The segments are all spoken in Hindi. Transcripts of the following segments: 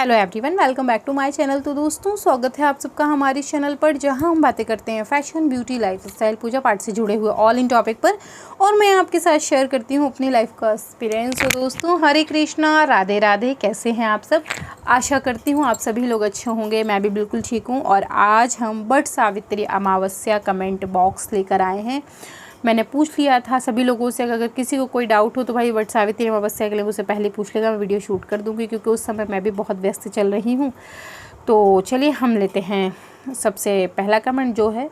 Hello everyone, welcome back to my channel. तो दोस्तों, स्वागत है आप सबका हमारे चैनल पर, जहां हम बातें करते हैं फैशन, ब्यूटी, लाइफस्टाइल, पूजा पाठ से जुड़े हुए ऑल इन टॉपिक पर। और मैं आपके साथ शेयर करती हूं अपनी लाइफ का एक्सपीरियंस। तो दोस्तों, हरे कृष्णा, राधे राधे। कैसे हैं आप सब? आशा करती हूँ आप सभी लोग अच्छे होंगे। मैं भी बिल्कुल ठीक हूँ। और आज हम वट सावित्री अमावस्या कमेंट बॉक्स लेकर आए हैं। मैंने पूछ लिया था सभी लोगों से, अगर किसी को कोई डाउट हो तो भाई वट सावित्री अमावस्या के लिए मुझसे पहले पूछ लेगा, मैं वीडियो शूट कर दूँगी, क्योंकि उस समय मैं भी बहुत व्यस्त चल रही हूँ। तो चलिए हम लेते हैं सबसे पहला कमेंट, जो है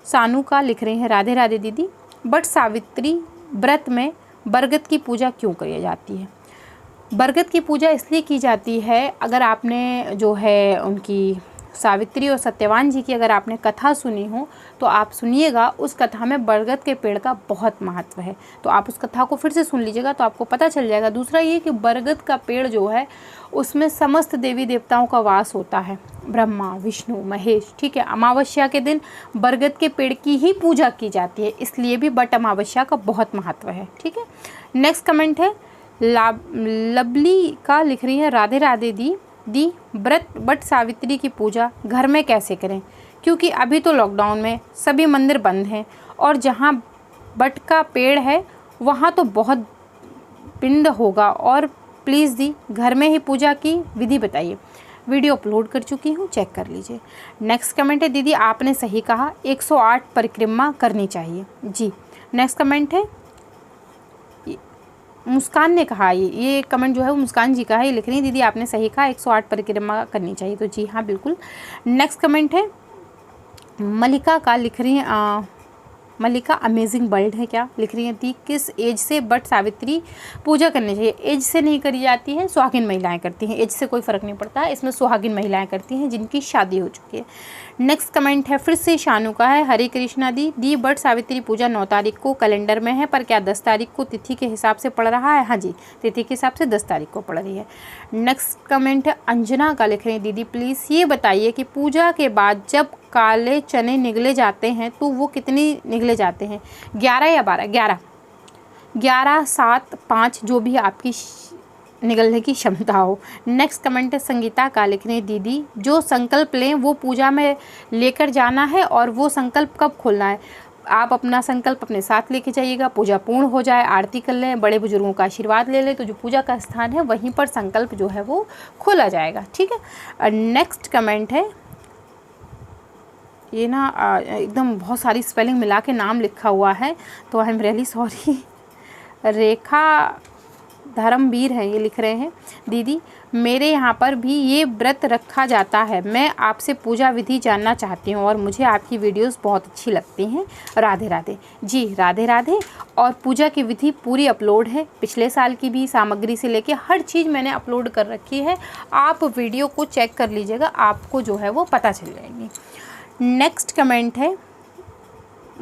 सानू का। लिख रही हैं, राधे राधे दीदी, वट सावित्री व्रत में बरगद की पूजा क्यों की जाती है? बरगद की पूजा इसलिए की जाती है, अगर आपने जो है उनकी सावित्री और सत्यवान जी की अगर आपने कथा सुनी हो तो आप सुनिएगा, उस कथा में बरगद के पेड़ का बहुत महत्व है। तो आप उस कथा को फिर से सुन लीजिएगा तो आपको पता चल जाएगा। दूसरा ये कि बरगद का पेड़ जो है उसमें समस्त देवी देवताओं का वास होता है, ब्रह्मा, विष्णु, महेश। ठीक है, अमावस्या के दिन बरगद के पेड़ की ही पूजा की जाती है, इसलिए भी बट अमावस्या का बहुत महत्व है। ठीक है, नेक्स्ट कमेंट है लवली का। लिख रही है, राधे राधे दी व्रत बट सावित्री की पूजा घर में कैसे करें, क्योंकि अभी तो लॉकडाउन में सभी मंदिर बंद हैं और जहाँ बट का पेड़ है वहाँ तो बहुत पिंड होगा। और प्लीज़ दी घर में ही पूजा की विधि बताइए। वीडियो अपलोड कर चुकी हूँ, चेक कर लीजिए। नेक्स्ट कमेंट है, दीदी आपने सही कहा, 108 परिक्रमा करनी चाहिए। जी। नेक्स्ट कमेंट है, मुस्कान ने कहा, ये कमेंट जो है वो मुस्कान जी का है। ये लिख रही है, दीदी आपने सही कहा, 108 परिक्रमा करनी चाहिए। तो जी हाँ, बिल्कुल। नेक्स्ट कमेंट है मलिका का। लिख रही हैं, मलिका अमेजिंग वर्ल्ड है क्या? लिख रही हैं, दी किस एज से बट सावित्री पूजा करनी चाहिए? एज से नहीं करी जाती है, सुहागिन महिलाएं करती हैं। एज से कोई फ़र्क नहीं पड़ता है, इसमें सुहागिन महिलाएं करती हैं जिनकी शादी हो चुकी है। नेक्स्ट कमेंट है फिर से शानू का है, हरे कृष्णा दी बट सावित्री पूजा 9 तारीख को कैलेंडर में है, पर क्या 10 तारीख को तिथि के हिसाब से पड़ रहा है? हाँ जी, तिथि के हिसाब से 10 तारीख को पड़ रही है। नेक्स्ट कमेंट है अंजना का। लिख रहे हैं, दीदी प्लीज़ ये बताइए कि पूजा के बाद जब काले चने निगले जाते हैं तो वो कितनी निगले जाते हैं? 11 या 12? 11, 7, 5, जो भी आपकी निगलने की क्षमता हो। नेक्स्ट कमेंट है संगीता का। लिख रहे हैं, दीदी जो संकल्प लें वो पूजा में लेकर जाना है, और वो संकल्प कब खोलना है? आप अपना संकल्प अपने साथ लेके जाइएगा, पूजा पूर्ण हो जाए, आरती कर लें, बड़े बुजुर्गों का आशीर्वाद ले लें, तो जो पूजा का स्थान है वहीं पर संकल्प जो है वो खोला जाएगा। ठीक है। नेक्स्ट कमेंट है, ये ना एकदम बहुत सारी स्पेलिंग मिला के नाम लिखा हुआ है, तो आई एम रियली सॉरी। रेखा धर्मवीर है, ये लिख रहे हैं, दीदी मेरे यहाँ पर भी ये व्रत रखा जाता है। मैं आपसे पूजा विधि जानना चाहती हूँ और मुझे आपकी वीडियोस बहुत अच्छी लगती हैं। राधे राधे। जी राधे राधे। और पूजा की विधि पूरी अपलोड है, पिछले साल की भी सामग्री से लेके हर चीज़ मैंने अपलोड कर रखी है। आप वीडियो को चेक कर लीजिएगा, आपको जो है वो पता चल जाएगी। नेक्स्ट कमेंट है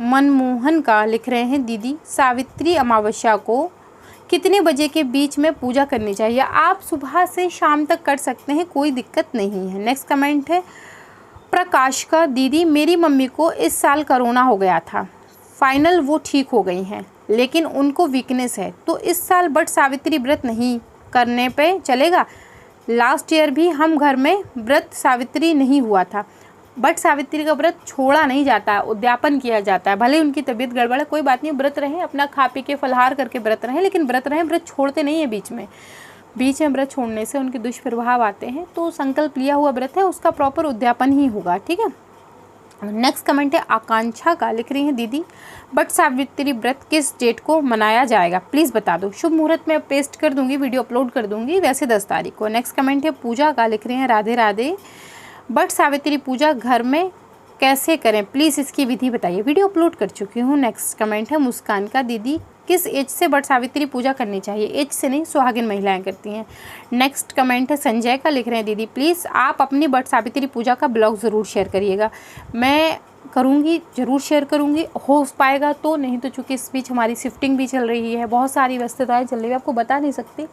मनमोहन का। लिख रहे हैं, दीदी सावित्री अमावस्या को कितने बजे के बीच में पूजा करनी चाहिए? आप सुबह से शाम तक कर सकते हैं, कोई दिक्कत नहीं है। नेक्स्ट कमेंट है प्रकाश का। दीदी मेरी मम्मी को इस साल कोरोना हो गया था, फाइनल वो ठीक हो गई हैं, लेकिन उनको वीकनेस है, तो इस साल बट सावित्री व्रत नहीं करने पे चलेगा? लास्ट ईयर भी हम घर में व्रत सावित्री नहीं हुआ था। बट सावित्री का व्रत छोड़ा नहीं जाता है, उद्यापन किया जाता है। भले उनकी तबीयत गड़बड़ है, कोई बात नहीं, व्रत रहें, अपना खा पी के फलाहार करके व्रत रहें, लेकिन व्रत रहें, व्रत छोड़ते नहीं है। बीच में व्रत छोड़ने से उनके दुष्प्रभाव आते हैं। तो संकल्प लिया हुआ व्रत है, उसका प्रॉपर उद्यापन ही होगा। ठीक है। नेक्स्ट कमेंट है आकांक्षा का। लिख रही हैं, दीदी बट सावित्री व्रत किस डेट को मनाया जाएगा, प्लीज़ बता दो। शुभ मुहूर्त में पेस्ट कर दूंगी, वीडियो अपलोड कर दूंगी, वैसे 10 तारीख को। नेक्स्ट कमेंट है पूजा का। लिख रही हैं, राधे राधे, बट सावित्री पूजा घर में कैसे करें, प्लीज़ इसकी विधि बताइए। वीडियो अपलोड कर चुकी हूँ। नेक्स्ट कमेंट है मुस्कान का। दीदी किस एज से बट सावित्री पूजा करनी चाहिए? एज से नहीं, सुहागिन महिलाएं करती हैं। नेक्स्ट कमेंट है संजय का। लिख रहे हैं, दीदी प्लीज़ आप अपनी बट सावित्री पूजा का ब्लॉग ज़रूर शेयर करिएगा। मैं करूँगी, ज़रूर शेयर करूँगी, हो पाएगा तो, नहीं तो चूँकि इस बीच हमारी शिफ्टिंग भी चल रही है, बहुत सारी व्यस्तताएँ चल रही है, आपको बता नहीं सकती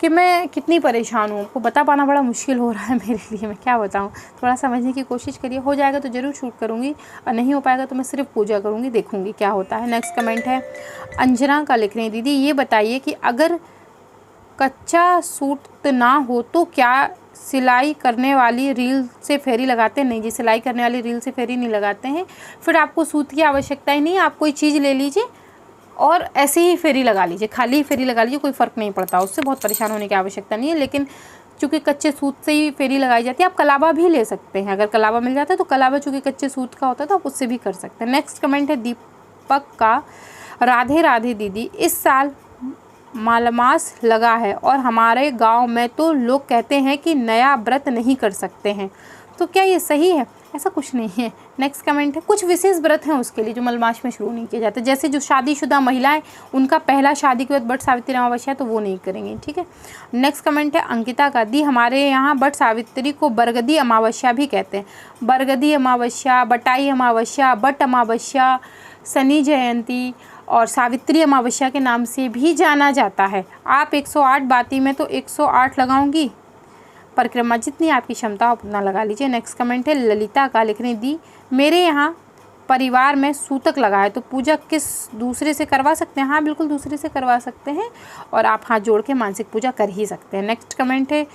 कि मैं कितनी परेशान हूँ। आपको बता पाना बड़ा मुश्किल हो रहा है मेरे लिए, मैं क्या बताऊँ। थोड़ा समझने की कोशिश करिए, हो जाएगा तो ज़रूर शूट करूँगी, और नहीं हो पाएगा तो मैं सिर्फ पूजा करूँगी, देखूँगी क्या होता है। नेक्स्ट कमेंट है अंजना का। लिख रहे हैं, दीदी ये बताइए कि अगर कच्चा सूट ना हो तो क्या सिलाई करने वाली रील से फेरी लगाते हैं? नहीं जी, सिलाई करने वाली रील से फेरी नहीं लगाते हैं। फिर आपको सूत की आवश्यकता ही नहीं है, आप कोई चीज़ ले लीजिए और ऐसे ही फेरी लगा लीजिए, खाली फेरी लगा लीजिए, कोई फ़र्क नहीं पड़ता, उससे बहुत परेशान होने की आवश्यकता नहीं है। लेकिन चूँकि कच्चे सूत से ही फेरी लगाई जाती है, आप कलावा भी ले सकते हैं, अगर कलावा मिल जाता है तो कलावा चूँकि कच्चे सूत का होता है तो आप उससे भी कर सकते हैं। नेक्स्ट कमेंट है दीपक का, राधे राधे दीदी, इस साल मालमास लगा है और हमारे गांव में तो लोग कहते हैं कि नया व्रत नहीं कर सकते हैं, तो क्या ये सही है? ऐसा कुछ नहीं है। नेक्स्ट कमेंट है, कुछ विशेष व्रत हैं उसके लिए जो मलमास में शुरू नहीं किए जाते, जैसे जो शादीशुदा महिलाएं, उनका पहला शादी के बाद बट सावित्री अमावस्या है तो वो नहीं करेंगे, ठीक है। नेक्स्ट कमेंट है अंकिता का, दी हमारे यहाँ बट सावित्री को बरगदी अमावस्या भी कहते हैं। बरगदी अमावस्या, बटाई अमावस्या, बट अमावस्या, शनि जयंती और सावित्री अमावस्या के नाम से भी जाना जाता है। आप 108 बाती में तो 108 लगाऊंगी, परिक्रमा जितनी आपकी क्षमता उतना लगा लीजिए। नेक्स्ट कमेंट है ललिता का, लिखने दी मेरे यहाँ परिवार में सूतक लगा है तो पूजा किस दूसरे से करवा सकते हैं? हाँ बिल्कुल दूसरे से करवा सकते हैं और आप हाथ जोड़ के मानसिक पूजा कर ही सकते हैं। नेक्स्ट कमेंट है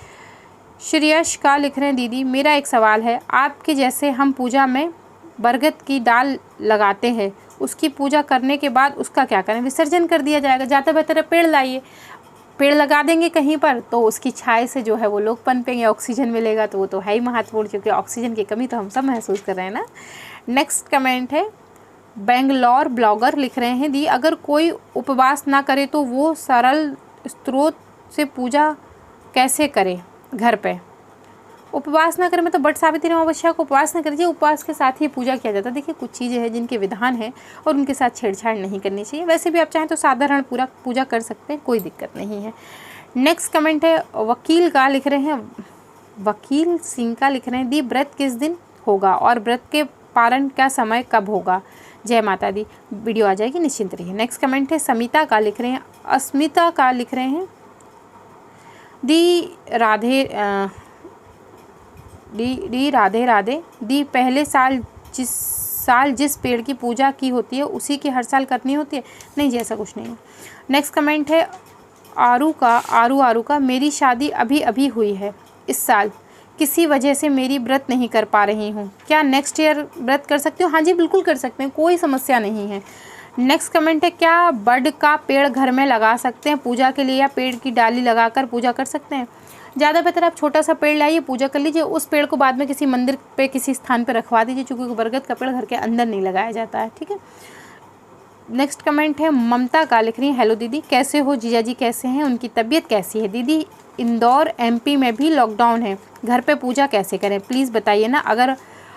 श्रेयश का, लिख रहे हैं दीदी मेरा एक सवाल है, आपके जैसे हम पूजा में बरगद की डाल लगाते हैं, उसकी पूजा करने के बाद उसका क्या करें? विसर्जन कर दिया जाएगा। ज़्यादा बेहतर है पेड़ लाइए, पेड़ लगा देंगे कहीं पर तो उसकी छाया से जो है वो लोग पनपेंगे, ऑक्सीजन मिलेगा, तो वो तो है ही महत्वपूर्ण, क्योंकि ऑक्सीजन की कमी तो हम सब महसूस कर रहे हैं ना। नेक्स्ट कमेंट है बेंगलोर ब्लॉगर, लिख रहे हैं दी अगर कोई उपवास ना करे तो वो सरल स्रोत से पूजा कैसे करे घर पे? उपवास ना करें मतलब बट सावित्री अमावस्या को उपवास ना करिए, उपवास के साथ ही पूजा किया जाता है। देखिए कुछ चीज़ें हैं जिनके विधान हैं और उनके साथ छेड़छाड़ नहीं करनी चाहिए। वैसे भी आप चाहें तो साधारण पूरा पूजा कर सकते हैं, कोई दिक्कत नहीं है। नेक्स्ट कमेंट है वकील का, लिख रहे हैं वकील सिंह का, लिख रहे हैं दी व्रत किस दिन होगा और व्रत के पारण का समय कब होगा? जय माता दी, वीडियो आ जाएगी, निश्चिंत रहिए। नेक्स्ट कमेंट है समिता का, लिख रहे हैं अस्मिता का, लिख रहे हैं दी राधे राधे दी पहले साल जिस पेड़ की पूजा की होती है उसी की हर साल करनी होती है? नहीं जी ऐसा कुछ नहीं है। नेक्स्ट कमेंट है आरू का, मेरी शादी अभी अभी हुई है, इस साल किसी वजह से मेरी व्रत नहीं कर पा रही हूँ, क्या नेक्स्ट ईयर व्रत कर सकती हूँ? हाँ जी बिल्कुल कर सकते हैं, कोई समस्या नहीं है। नेक्स्ट कमेंट है क्या बड का पेड़ घर में लगा सकते हैं पूजा के लिए या पेड़ की डाली लगाकर पूजा कर सकते हैं? ज़्यादा बेहतर आप छोटा सा पेड़ लाइए, पूजा कर लीजिए, उस पेड़ को बाद में किसी मंदिर पे किसी स्थान पे रखवा दीजिए, क्योंकि बरगद का पेड़ घर के अंदर नहीं लगाया जाता है, ठीक है। नेक्स्ट कमेंट है ममता का, लिख रही है हेलो दीदी कैसे हो, जीजा जी कैसे हैं, उनकी तबीयत कैसी है? दीदी इंदौर MP में भी लॉकडाउन है, घर पे पूजा कैसे करें प्लीज़ बताइए ना, अगर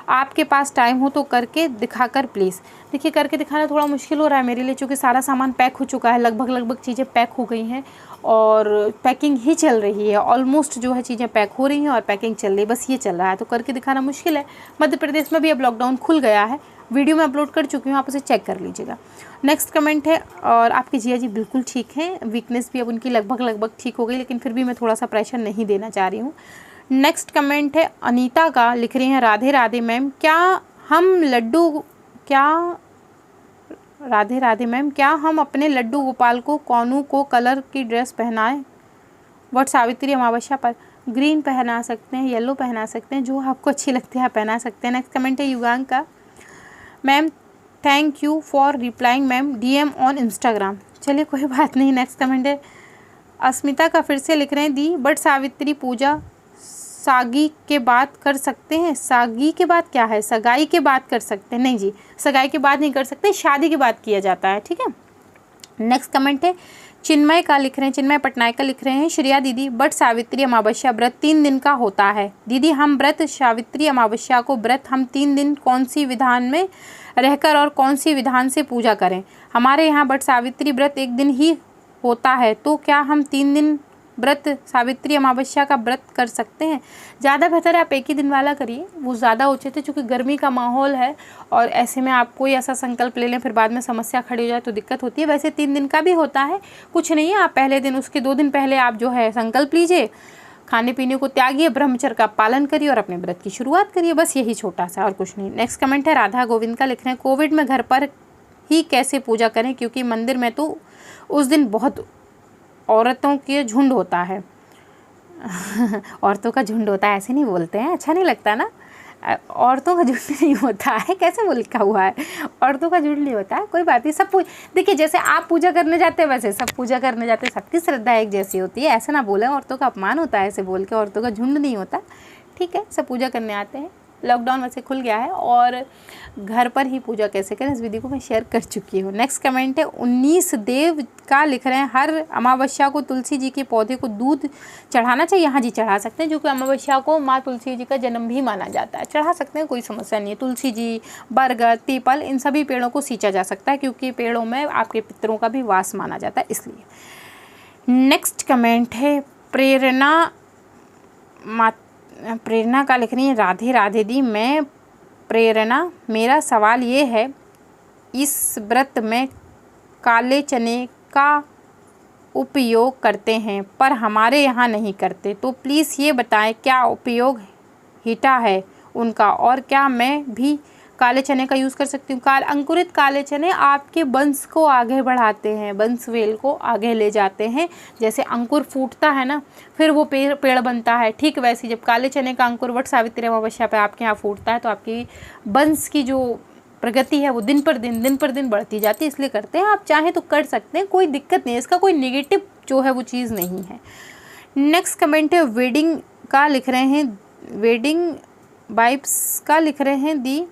आपके पास टाइम हो तो करके दिखाकर प्लीज़। देखिए करके दिखाना थोड़ा मुश्किल हो रहा है मेरे लिए, क्योंकि सारा सामान पैक हो चुका है, लगभग चीज़ें पैक हो गई हैं और पैकिंग ही चल रही है, ऑलमोस्ट जो है चीज़ें पैक हो रही हैं और पैकिंग चल रही है, बस ये चल रहा है, तो करके दिखाना मुश्किल है। मध्य प्रदेश में भी अब लॉकडाउन खुल गया है, वीडियो में अपलोड कर चुकी हूँ, आप उसे चेक कर लीजिएगा। नेक्स्ट कमेंट है और आपकी जिया जी बिल्कुल ठीक हैं, वीकनेस भी अब उनकी लगभग ठीक हो गई, लेकिन फिर भी मैं थोड़ा सा प्रेशर नहीं देना चाह रही हूँ। नेक्स्ट कमेंट है अनीता का, लिख रही हैं राधे राधे मैम, क्या हम अपने लड्डू गोपाल को कौनू को कलर की ड्रेस पहनाएं? वट सावित्री अमावस्या पर ग्रीन पहना सकते हैं, येलो पहना सकते हैं, जो आपको अच्छी लगती है आप पहना सकते हैं। नेक्स्ट कमेंट है युगांग का, ma'am thank you for replying ma'am DM on Instagram. चलिए कोई बात नहीं। नेक्स्ट कमेंट है अस्मिता का, फिर से लिख रहे हैं दी बट सावित्री पूजा सागी के बाद कर सकते हैं? सागी के बाद क्या है? सगाई के बाद कर सकते हैं? नहीं जी सगाई के बाद नहीं कर सकते, शादी के बाद किया जाता है, ठीक है। नेक्स्ट कमेंट है चिन्मय का, लिख रहे हैं चिन्मय पटनायक का, लिख रहे हैं श्रेया दीदी बट सावित्री अमावस्या व्रत 3 दिन का होता है, दीदी हम व्रत सावित्री अमावस्या को व्रत हम 3 दिन कौन सी विधान में रहकर और कौन सी विधान से पूजा करें? हमारे यहाँ बट सावित्री व्रत 1 दिन ही होता है, तो क्या हम 3 दिन व्रत सावित्री अमावस्या का व्रत कर सकते हैं? ज़्यादा बेहतर है आप 1 ही दिन वाला करिए, वो ज़्यादा उचित है, क्योंकि गर्मी का माहौल है और ऐसे में आप कोई ऐसा संकल्प ले लें फिर बाद में समस्या खड़ी हो जाए तो दिक्कत होती है। वैसे 3 दिन का भी होता है, कुछ नहीं है, आप पहले दिन उसके 2 दिन पहले आप जो है संकल्प लीजिए, खाने पीने को त्यागिए, ब्रह्मचर्य का पालन करिए और अपने व्रत की शुरुआत करिए, बस यही छोटा सा और कुछ नहीं। नेक्स्ट कमेंट है राधा गोविंद का, लिख रहे हैं कोविड में घर पर ही कैसे पूजा करें, क्योंकि मंदिर में तो उस दिन बहुत औरतों के झुंड होता है। औरतों का झुंड होता है, ऐसे नहीं बोलते हैं, अच्छा नहीं लगता ना। औरतों का झुंड नहीं होता है, कैसे बोल लिखा हुआ है, औरतों का झुंड नहीं होता है। कोई बात नहीं, सब देखिए जैसे आप पूजा करने जाते हैं वैसे सब पूजा करने जाते हैं, सबकी श्रद्धा एक जैसी होती है, ऐसा ना बोलें, औरतों का अपमान होता है ऐसे बोल के, औरतों का झुंड नहीं होता। ठीक है, सब पूजा करने आते हैं। लॉकडाउन वैसे खुल गया है और घर पर ही पूजा कैसे करें इस विधि को मैं शेयर कर चुकी हूँ। नेक्स्ट कमेंट है 19 देव का लिख रहे हैं, हर अमावस्या को तुलसी जी के पौधे को दूध चढ़ाना चाहिए। हाँ जी, चढ़ा सकते हैं, जो कि अमावस्या को माँ तुलसी जी का जन्म भी माना जाता है, चढ़ा सकते हैं, कोई समस्या नहीं है। तुलसी जी, बरगद, पीपल, इन सभी पेड़ों को सींचा जा सकता है क्योंकि पेड़ों में आपके पितरों का भी वास माना जाता है, इसलिए। नेक्स्ट कमेंट है प्रेरणा का लिख रही है, राधे राधे दी। मैं प्रेरणा, मेरा सवाल ये है, इस व्रत में काले चने का उपयोग करते हैं पर हमारे यहाँ नहीं करते, तो प्लीज़ ये बताएं क्या उपयोग हिता है उनका, और क्या मैं भी काले चने का यूज़ कर सकती हूँ। अंकुरित काले चने आपके वंश को आगे बढ़ाते हैं, वंशवेल को आगे ले जाते हैं। जैसे अंकुर फूटता है ना, फिर वो पेड़ बनता है, ठीक वैसे जब काले चने का अंकुर वट सावित्री अमावस्या पे आपके यहाँ फूटता है तो आपकी वंश की जो प्रगति है वो दिन पर दिन बढ़ती जाती है, इसलिए करते हैं। आप चाहें तो कर सकते हैं, कोई दिक्कत नहीं है, इसका कोई नेगेटिव जो है वो चीज़ नहीं है। नेक्स्ट कमेंट है वेडिंग का लिख रहे हैं, वेडिंग वाइब्स का लिख रहे हैं, दी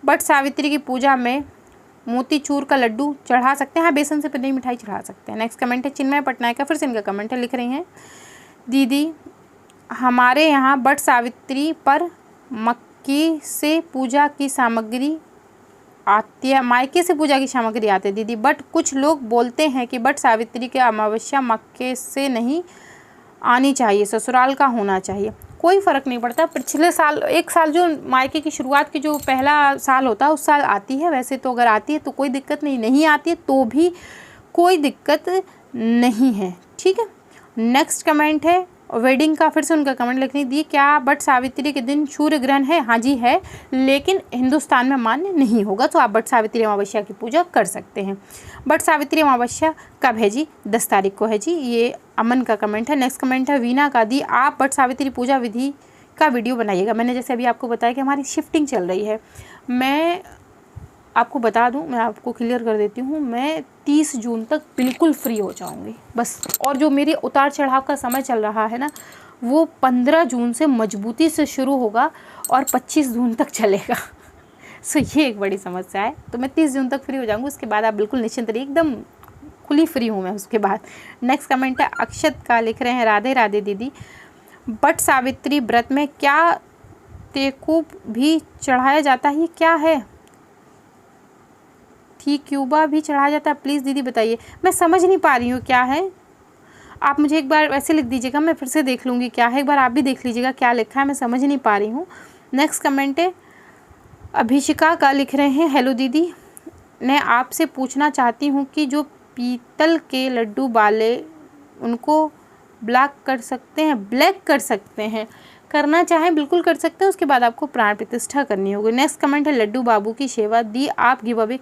बट सावित्री की पूजा में मोतीचूर का लड्डू चढ़ा सकते हैं। हाँ, बेसन से बनी मिठाई चढ़ा सकते हैं। नेक्स्ट कमेंट है चिन्मय पटनायक का, फिर से इनका कमेंट है, लिख रही हैं, दीदी हमारे यहाँ बट सावित्री पर मक्की से पूजा की सामग्री आती है, मायके से पूजा की सामग्री आती है दीदी, बट कुछ लोग बोलते हैं कि बट सावित्री के अमावस्या मक्के से नहीं आनी चाहिए, ससुराल का होना चाहिए। कोई फ़र्क नहीं पड़ता, पिछले साल एक साल जो मायके की शुरुआत की जो पहला साल होता है उस साल आती है, वैसे तो अगर आती है तो कोई दिक्कत नहीं आती है तो भी कोई दिक्कत नहीं है। ठीक है, नेक्स्ट कमेंट है वेडिंग का, फिर से उनका कमेंट लिखनी दी, क्या बट सावित्री के दिन सूर्य ग्रहण है। हाँ जी है, लेकिन हिंदुस्तान में मान्य नहीं होगा, तो आप बट सावित्री अमावस्या की पूजा कर सकते हैं। बट सावित्री अमावस्या कब है जी? 10 तारीख को है जी, ये अमन का कमेंट है। नेक्स्ट कमेंट है वीना का, दी आप बट सावित्री पूजा विधि का वीडियो बनाइएगा। मैंने जैसे अभी आपको बताया कि हमारी शिफ्टिंग चल रही है, मैं आपको बता दूं, मैं आपको क्लियर कर देती हूँ, मैं 30 जून तक बिल्कुल फ्री हो जाऊँगी बस। और जो मेरी उतार चढ़ाव का समय चल रहा है ना, वो 15 जून से मजबूती से शुरू होगा और 25 जून तक चलेगा। सो ये एक बड़ी समस्या है, तो मैं 30 जून तक फ्री हो जाऊँगी, उसके बाद आप बिल्कुल निश्चिंत रहिए, एकदम खुली फ्री हूँ मैं उसके बाद। नेक्स्ट कमेंट है अक्षत का, लिख रहे हैं, राधे राधे दीदी, बट सावित्री व्रत में क्या तेकूब भी चढ़ाया जाता है, ये क्या है? क्यूबा भी चढ़ाया जाता है, प्लीज़ दीदी बताइए। मैं समझ नहीं पा रही हूँ क्या है, आप मुझे एक बार वैसे लिख दीजिएगा, मैं फिर से देख लूँगी क्या है, एक बार आप भी देख लीजिएगा क्या लिखा है, मैं समझ नहीं पा रही हूँ। नेक्स्ट कमेंट है अभिषिका का, लिख रहे हैं, हेलो दीदी, मैं आपसे पूछना चाहती हूँ कि जो पीतल के लड्डू वाले उनको ब्लैक कर सकते हैं, करना चाहें बिल्कुल कर सकते हैं, उसके बाद आपको प्राण प्रतिष्ठा करनी होगी। नेक्स्ट कमेंट है लड्डू बाबू की सेवा, दी आप गिव अवे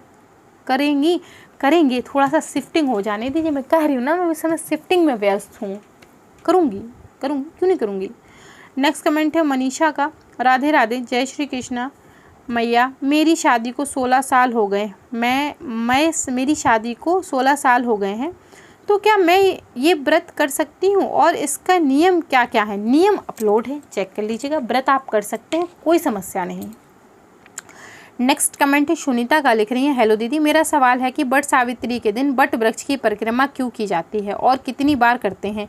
करेंगे, थोड़ा सा शिफ्टिंग हो जाने दीजिए, मैं कह रही हूँ ना, मैं इस समय शिफ्टिंग में व्यस्त हूँ, करूँगी, क्यों नहीं करूँगी। नेक्स्ट कमेंट है मनीषा का, राधे राधे, जय श्री कृष्णा मैया, मेरी शादी को 16 साल हो गए, मेरी शादी को 16 साल हो गए हैं, तो क्या मैं ये व्रत कर सकती हूँ और इसका नियम क्या क्या है? नियम अपलोड है, चेक कर लीजिएगा, व्रत आप कर सकते हैं, कोई समस्या नहीं। नेक्स्ट कमेंट है सुनीता का, लिख रही हैं, हेलो दीदी, मेरा सवाल है कि बट सावित्री के दिन बट वृक्ष की परिक्रमा क्यों की जाती है और कितनी बार करते हैं?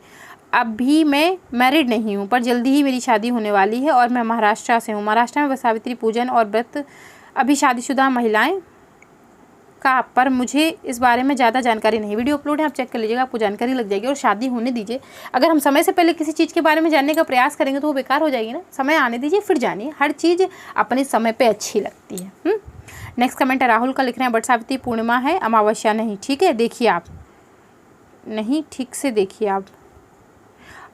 अभी मैं मैरिड नहीं हूँ पर जल्दी ही मेरी शादी होने वाली है और मैं महाराष्ट्र से हूँ। महाराष्ट्र में बट सावित्री पूजन और व्रत अभी शादीशुदा महिलाएं का, पर मुझे इस बारे में ज़्यादा जानकारी नहीं। वीडियो अपलोड है, आप चेक कर लीजिएगा, आपको जानकारी लग जाएगी। और शादी होने दीजिए, अगर हम समय से पहले किसी चीज़ के बारे में जानने का प्रयास करेंगे तो वो बेकार हो जाएगी ना, समय आने दीजिए फिर जानिए, हर चीज़ अपने समय पे अच्छी लगती है। नेक्स्ट कमेंट है राहुल का, लिख रहे हैं, बट सावित्री पूर्णिमा है, अमावस्या नहीं, ठीक है, देखिए आप नहीं ठीक से देखिए आप,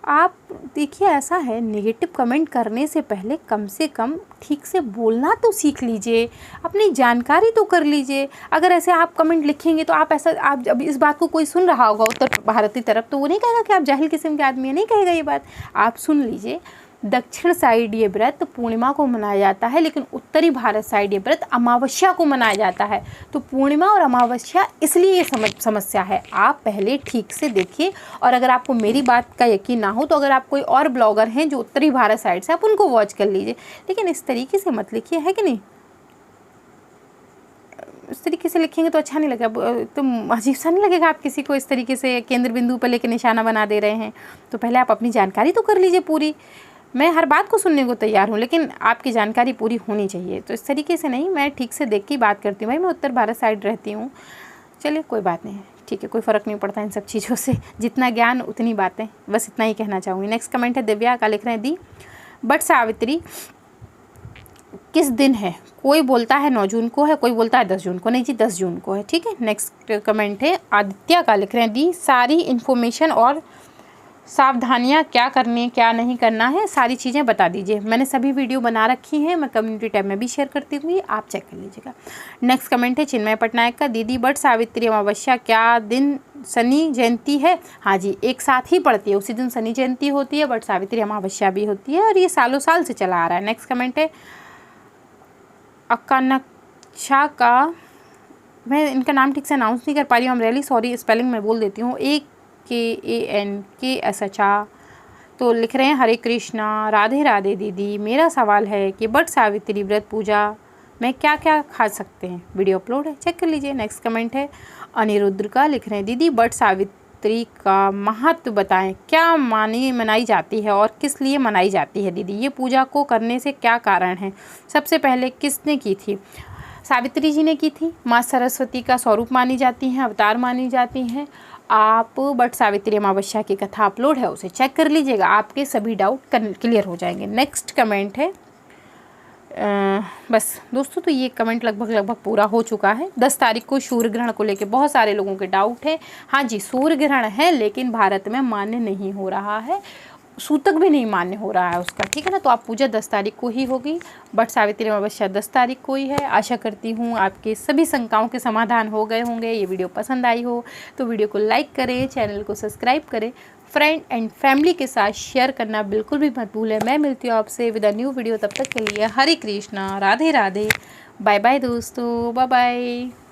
आप देखिए, ऐसा है, नेगेटिव कमेंट करने से पहले कम से कम ठीक से बोलना तो सीख लीजिए, अपनी जानकारी तो कर लीजिए। अगर ऐसे आप कमेंट लिखेंगे तो आप ऐसा, आप अब इस बात को कोई सुन रहा होगा उत्तर भारत की तरफ, तो वो नहीं कहेगा कि आप जाहिल किस्म के आदमी हैं, नहीं कहेगा ये बात। आप सुन लीजिए, दक्षिण साइड ये व्रत पूर्णिमा को मनाया जाता है, लेकिन उत्तरी भारत साइड ये व्रत अमावस्या को मनाया जाता है। तो पूर्णिमा और अमावस्या इसलिए ये समस्या है। आप पहले ठीक से देखिए, और अगर आपको मेरी बात का यकीन ना हो तो अगर आप कोई और ब्लॉगर हैं जो उत्तरी भारत साइड से, आप उनको वॉच कर लीजिए। लेकिन इस तरीके से मत लिखिए, है कि नहीं? इस तरीके से लिखेंगे तो अच्छा नहीं लगेगा, तो अजीब सा नहीं लगेगा। आप किसी को इस तरीके से केंद्र बिंदु पर लेकर निशाना बना दे रहे हैं। तो पहले आप अपनी जानकारी तो कर लीजिए पूरी। मैं हर बात को सुनने को तैयार हूँ, लेकिन आपकी जानकारी पूरी होनी चाहिए। तो इस तरीके से नहीं, मैं ठीक से देख के बात करती हूँ। भाई मैं उत्तर भारत साइड रहती हूँ, चलिए कोई बात नहीं है, ठीक है, कोई फ़र्क नहीं पड़ता इन सब चीज़ों से। जितना ज्ञान उतनी बातें, बस इतना ही कहना चाहूँगी। नेक्स्ट कमेंट है दिव्या का, लिख रहे हैं दी बट सावित्री किस दिन है? कोई बोलता है 9 जून को है, कोई बोलता है 10 जून को। नहीं जी, 10 जून को है, ठीक है। नेक्स्ट कमेंट है आदित्य का, लिख रहे हैं दी सारी इन्फॉर्मेशन और सावधानियां क्या करनी क्या नहीं करना है, सारी चीज़ें बता दीजिए। मैंने सभी वीडियो बना रखी हैं, मैं कम्युनिटी टैब में भी शेयर करती हूँ, आप चेक कर लीजिएगा। नेक्स्ट कमेंट है चिन्मय पटनायक का, दीदी बट सावित्री अमावस्या क्या दिन शनि जयंती है? हाँ जी, एक साथ ही पड़ती है, उसी दिन शनि जयंती होती है, बट सावित्री अमावस्या भी होती है, और ये सालों साल से चला आ रहा है। नेक्स्ट कमेंट है अकानक्षा का, मैं इनका नाम ठीक से अनाउंस नहीं कर पा रही हूँ, I am really sorry, spelling मैं बोल देती हूँ। KANKSHA। तो लिख रहे हैं हरे कृष्णा, राधे राधे दीदी, मेरा सवाल है कि बट सावित्री व्रत पूजा में क्या क्या खा सकते हैं? वीडियो अपलोड है, चेक कर लीजिए। नेक्स्ट कमेंट है अनिरुद्र का, लिख रहे हैं दीदी बट सावित्री का महत्व बताएं, क्या मनाई जाती है और किस लिए मनाई जाती है? दीदी ये पूजा को करने से क्या कारण है? सबसे पहले किसने की थी? सावित्री जी ने की थी। माँ सरस्वती का स्वरूप मानी जाती हैं, अवतार मानी जाती हैं। आप बट सावित्री अमावस्या की कथा अपलोड है, उसे चेक कर लीजिएगा, आपके सभी डाउट क्लियर हो जाएंगे। नेक्स्ट कमेंट है बस दोस्तों, तो ये कमेंट लगभग पूरा हो चुका है। 10 तारीख को सूर्य ग्रहण को लेके बहुत सारे लोगों के डाउट है। हाँ जी, सूर्य ग्रहण है, लेकिन भारत में मान्य नहीं हो रहा है, सूतक भी नहीं मान्य हो रहा है उसका, ठीक है ना। तो आप पूजा 10 तारीख को ही होगी, बट सावित्री अमावस्या 10 तारीख को ही है। आशा करती हूँ आपके सभी शंकाओं के समाधान हो गए होंगे। ये वीडियो पसंद आई हो तो वीडियो को लाइक करें, चैनल को सब्सक्राइब करें, फ्रेंड एंड फैमिली के साथ शेयर करना बिल्कुल भी मत भूलें। मैं मिलती हूँ आपसे विद अ न्यू वीडियो, तब तक के लिए हरे कृष्णा, राधे राधे, बाय बाय दोस्तों, बाय बाय।